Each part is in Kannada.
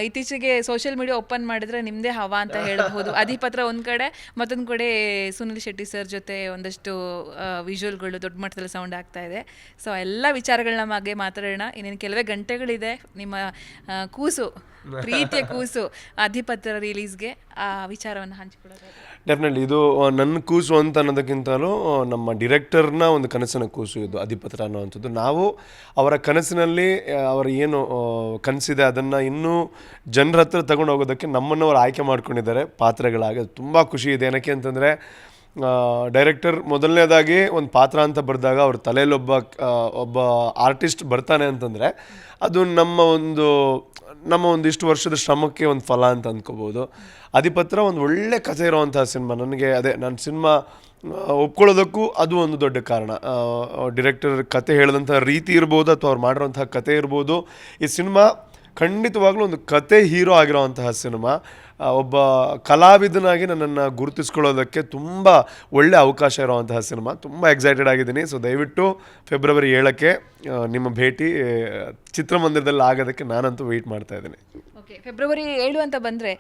ಇತ್ತೀಚೆಗೆ ಸೋಷಿಯಲ್ ಮೀಡಿಯಾ ಓಪನ್ ಮಾಡಿದ್ರೆ ನಿಮ್ಮದೇ ಹವಾ ಅಂತ ಹೇಳ್ಬೋದು. ಅಧಿಪತ್ರ ಒಂದು ಕಡೆ, ಮತ್ತೊಂದು ಕಡೆ ಸುನಿಲ್ ಶೆಟ್ಟಿ ಸರ್ ಜೊತೆ ಒಂದಷ್ಟು ವಿಜುವಲ್ಗಳು ದೊಡ್ಡ ಮಟ್ಟದಲ್ಲಿ ಸೌಂಡ್ ಆಗ್ತಾ ಇದೆ. ಸೊ ಎಲ್ಲ ವಿಚಾರಗಳನ್ನ ಬಗ್ಗೆ ಮಾತಾಡೋಣ. ಇನ್ನೇನು ಕೆಲವೇ ಗಂಟೆಗಳಿದೆ ನಿಮ್ಮ ಕೂಸು, ಪ್ರೀತಿಯ ಕೂಸು ಅಧಿಪತ್ರ ರಿಲೀಸ್ಗೆ. ಆ ವಿಚಾರವನ್ನು ಹಂಚಿಕೊಳ್ಳೋದು ಡೆಫಿನೆಟ್ಲಿ ಇದು ನನ್ನ ಕೂಸು ಅಂತ ಅನ್ನೋದಕ್ಕಿಂತಲೂ ನಮ್ಮ ಡಿರೆಕ್ಟರ್ನ ಒಂದು ಕನಸಿನ ಕೂಸು ಇದು ಅಧಿಪತ್ರ ಅನ್ನೋವಂಥದ್ದು. ನಾವು ಅವರ ಕನಸಿನಲ್ಲಿ ಅವರ ಏನು ಕನಸಿದೆ ಅದನ್ನು ಇನ್ನೂ ಜನರ ಹತ್ರ ತಗೊಂಡು ಹೋಗೋದಕ್ಕೆ ನಮ್ಮನ್ನು ಅವರು ಆಯ್ಕೆ ಮಾಡ್ಕೊಂಡಿದ್ದಾರೆ ಪಾತ್ರಗಳಾಗಿ. ಅದು ತುಂಬ ಖುಷಿ ಇದೆ. ಏನಕ್ಕೆ ಅಂತಂದರೆ ಡೈರೆಕ್ಟರ್ ಮೊದಲನೇದಾಗಿ ಒಂದು ಪಾತ್ರ ಅಂತ ಬರೆದಾಗ ಅವ್ರ ತಲೆಯಲ್ಲಿ ಒಬ್ಬ ಆರ್ಟಿಸ್ಟ್ ಬರ್ತಾನೆ ಅಂತಂದರೆ ಅದು ನಮ್ಮ ಒಂದಿಷ್ಟು ವರ್ಷದ ಶ್ರಮಕ್ಕೆ ಒಂದು ಫಲ ಅಂತ ಅಂದ್ಕೋಬೋದು. ಅಧಿಪತ್ರ ಒಂದು ಒಳ್ಳೆ ಕಥೆ ಇರೋವಂತಹ ಸಿನಿಮಾ. ನನಗೆ ನಾನು ಸಿನಿಮಾ ಒಪ್ಕೊಳ್ಳೋದಕ್ಕೂ ಅದು ಒಂದು ದೊಡ್ಡ ಕಾರಣ. ಡಿರೆಕ್ಟರ್ ಕತೆ ಹೇಳಿದಂಥ ರೀತಿ ಇರ್ಬೋದು ಅಥವಾ ಅವ್ರು ಮಾಡಿರೋಂತಹ ಕತೆ ಇರ್ಬೋದು. ಈ ಸಿನಿಮಾ ಖಂಡಿತವಾಗ್ಲೂ ಒಂದು ಕತೆ ಹೀರೋ ಆಗಿರೋವಂತಹ ಸಿನಿಮಾ. ಒಬ್ಬ ಕಲಾವಿದನಾಗಿ ನನ್ನನ್ನು ಗುರುತಿಸ್ಕೊಳ್ಳೋದಕ್ಕೆ ತುಂಬ ಒಳ್ಳೆ ಅವಕಾಶ ಇರೋವಂತಹ ಸಿನಿಮಾ. ತುಂಬ ಎಕ್ಸೈಟೆಡ್ ಆಗಿದ್ದೀನಿ. ಸೊ ದಯವಿಟ್ಟು ಫೆಬ್ರವರಿ 7ಕ್ಕೆ ನಿಮ್ಮ ಭೇಟಿ ಚಿತ್ರಮಂದಿರದಲ್ಲಿ ಆಗೋದಕ್ಕೆ ನಾನಂತೂ ವೆಯ್ಟ್ ಮಾಡ್ತಾ ಇದ್ದೀನಿ. ಓಕೆ, ಫೆಬ್ರವರಿ 7 ಅಂತ ಬಂದರೆ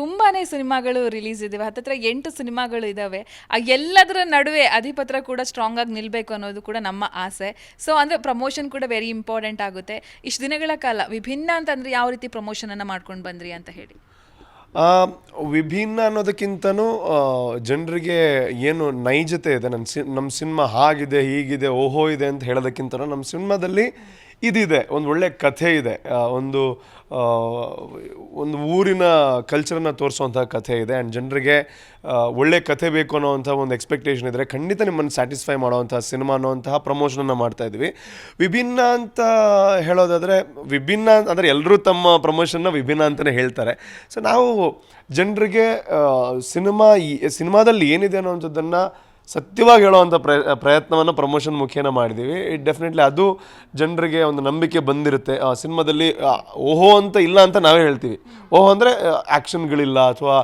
ತುಂಬಾ ಸಿನಿಮಾಗಳು ರಿಲೀಸ್ ಇದ್ದಾವೆ. ಹತ್ತತ್ರ 8 ಸಿನಿಮಾಗಳು ಇದ್ದಾವೆ. ಆ ಎಲ್ಲದರ ನಡುವೆ ಅಧಿಪತ್ರ ಕೂಡ ಸ್ಟ್ರಾಂಗ್ ಆಗಿ ನಿಲ್ಲಬೇಕು ಅನ್ನೋದು ಕೂಡ ನಮ್ಮ ಆಸೆ. ಸೊ ಅಂದರೆ ಪ್ರಮೋಷನ್ ಕೂಡ ವೆರಿ ಇಂಪಾರ್ಟೆಂಟ್ ಆಗುತ್ತೆ. ಇಷ್ಟು ದಿನಗಳ ಕಾಲ ವಿಭಿನ್ನ ಅಂತಂದರೆ ಯಾವ ರೀತಿ ಪ್ರಮೋಷನನ್ನು ಮಾಡ್ಕೊಂಡು ಬಂದ್ರಿ ಅಂತ ಹೇಳಿ? ವಿಭಿನ್ನ ಅನ್ನೋದಕ್ಕಿಂತನೂ ಜನರಿಗೆ ಏನು ನೈಜತೆ ಇದೆ, ನಮ್ಮ ಸಿನಿಮಾ ಹಾಗಿದೆ ಹೀಗಿದೆ ಓಹೋ ಇದೆ ಅಂತ ಹೇಳೋದಕ್ಕಿಂತನೂ ನಮ್ಮ ಸಿನಿಮಾದಲ್ಲಿ ಇದಿದೆ, ಒಂದು ಒಳ್ಳೆ ಕಥೆ ಇದೆ, ಒಂದು ಊರಿನ ಕಲ್ಚರನ್ನು ತೋರಿಸುವಂಥ ಕಥೆ ಇದೆ. ಆ್ಯಂಡ್ ಜನರಿಗೆ ಒಳ್ಳೆ ಕಥೆ ಬೇಕು ಅನ್ನೋವಂಥ ಒಂದು ಎಕ್ಸ್ಪೆಕ್ಟೇಷನ್ ಇದ್ದರೆ ಖಂಡಿತ ನಿಮ್ಮನ್ನು ಸ್ಯಾಟಿಸ್ಫೈ ಮಾಡೋವಂಥ ಸಿನಿಮಾ ಅನ್ನೋವಂತಹ ಪ್ರಮೋಷನನ್ನು ಮಾಡ್ತಾಯಿದ್ವಿ. ವಿಭಿನ್ನ ಅಂತ ಹೇಳೋದಾದರೆ, ವಿಭಿನ್ನ ಅಂದರೆ ಎಲ್ಲರೂ ತಮ್ಮ ಪ್ರಮೋಷನ್ನ ವಿಭಿನ್ನ ಅಂತಲೇ ಹೇಳ್ತಾರೆ. ಸೊ ನಾವು ಜನರಿಗೆ ಸಿನಿಮಾದಲ್ಲಿ ಏನಿದೆ ಅನ್ನೋವಂಥದ್ದನ್ನು ಸತ್ಯವಾಗಿ ಹೇಳೋವಂಥ ಪ್ರಯತ್ನವನ್ನು ಪ್ರಮೋಷನ್ ಮುಖೇನ ಮಾಡಿದ್ದೀವಿ. ಡೆಫಿನೆಟ್ಲಿ ಅದು ಜನರಿಗೆ ಒಂದು ನಂಬಿಕೆ ಬಂದಿರುತ್ತೆ. ಸಿನಿಮಾದಲ್ಲಿ ಓಹೋ ಅಂತ ಇಲ್ಲ ಅಂತ ನಾವೇ ಹೇಳ್ತೀವಿ. ಓಹೋ ಅಂದರೆ ಆ್ಯಕ್ಷನ್ಗಳಿಲ್ಲ ಅಥವಾ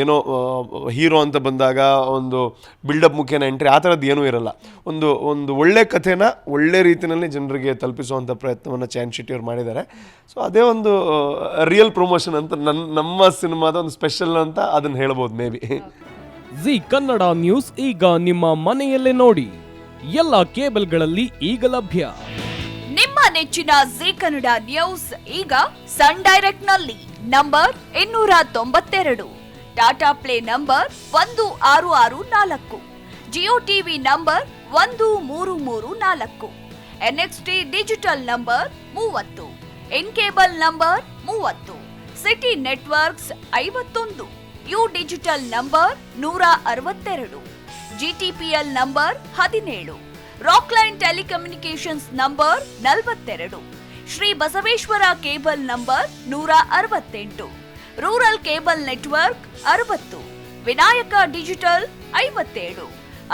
ಏನೋ ಹೀರೋ ಅಂತ ಬಂದಾಗ ಒಂದು ಬಿಲ್ಡಪ್ ಮುಖೇನ ಎಂಟ್ರಿ ಆ ಥರದ್ದು ಏನೂ ಇರಲ್ಲ. ಒಂದು ಒಳ್ಳೆ ಕಥೆನ ಒಳ್ಳೆ ರೀತಿಯಲ್ಲಿ ಜನರಿಗೆ ತಲುಪಿಸುವಂಥ ಪ್ರಯತ್ನವನ್ನು ಚಾನ್ ಶೆಟ್ಟಿ ಅವರು ಮಾಡಿದ್ದಾರೆ. ಸೊ ಅದೇ ಒಂದು ರಿಯಲ್ ಪ್ರಮೋಷನ್ ಅಂತ ನಮ್ಮ ಸಿನಿಮಾದ ಒಂದು ಸ್ಪೆಷಲ್ ಅಂತ ಅದನ್ನು ಹೇಳ್ಬೋದು may be. G Kannada news ಈಗ ನಿಮ್ಮ ಮನೆಯಲ್ಲೇ ನೋಡಿ. ಎಲ್ಲ ಕೇಬಲ್ಗಳಲ್ಲಿ ಈಗ ಲಭ್ಯ. ನಿಮ್ಮ ನೆಚ್ಚಿನ ಜಿ ಕನ್ನಡ ನ್ಯೂಸ್ ಈಗ ಸನ್ ಡೈರೆಕ್ಟ್ ನಲ್ಲಿ number 292, Tata play number 1664, Jio TV number 1334, NXT digital number 30, N cable number 30, city networks 51, U digital number 162, GTPL number 17, Rockline telecommunications number 42, Shri Basaveshwara cable number 168, rural cable network 60, Vinayaka digital 57,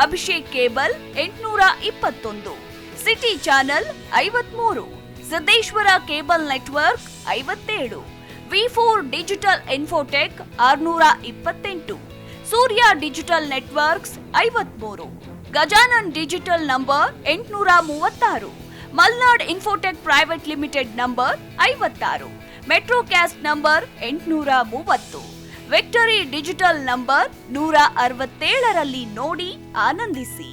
Abhishek cable 821, city channel 53, Siddeshwara cable network 57, V4 digital Infotech 628, ಸೂರ್ಯ digital networks 53, Gajanan digital number 836, Malnad Infotech private limited number 56, Metrocast number 830, Victory digital number 167ರಲ್ಲಿ ನೋಡಿ ಆನಂದಿಸಿ.